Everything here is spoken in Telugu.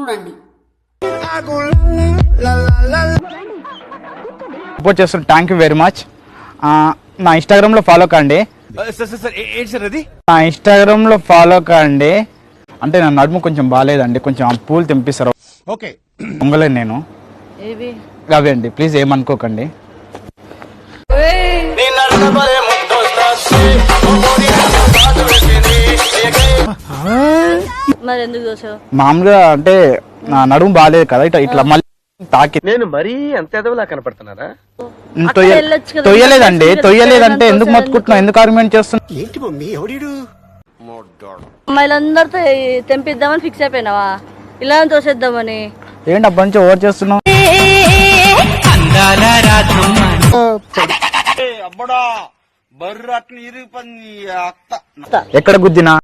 చూడండి. సపోర్ట్ చేస్తున్నారు, థ్యాంక్ యూ వెరీ మచ్. నా ఇన్స్టాగ్రామ్ లో ఫాలో కండి. నా ఇన్స్టాగ్రామ్ లో ఫాలో కండి. అంటే నా నడుము కొంచెం బాగాలేదండి, కొంచెం పూలు తెంపిస్తారు. ఓకే పొంగలేను నేను. అవే అండి, ప్లీజ్ ఏమనుకోకండి. మామూలుగా అంటే నా నడుము బాగాలేదు కదా, ఇట్లా మళ్ళీ తాకి. నేను మరీ అంత ఎదవలా కనపడుతున్నారా? తొయ్యలేదండి, తొయ్యలేదంటే ఎందుకు మొత్తుకుంటున్నావు, ఎందుకు ఆర్గ్యుమెంట్ చేస్తున్నావు? ఏంటి మమ్మీ ఎవడీడు? అమ్మాయిలందరితో తెంపిద్దామని ఫిక్స్ అయిపోయినావా? ఇలా తోసేద్దామని ఏంటి అప్పటి నుంచి ఓవర్ చేస్తున్నావు? ఎక్కడ గుద్దినా?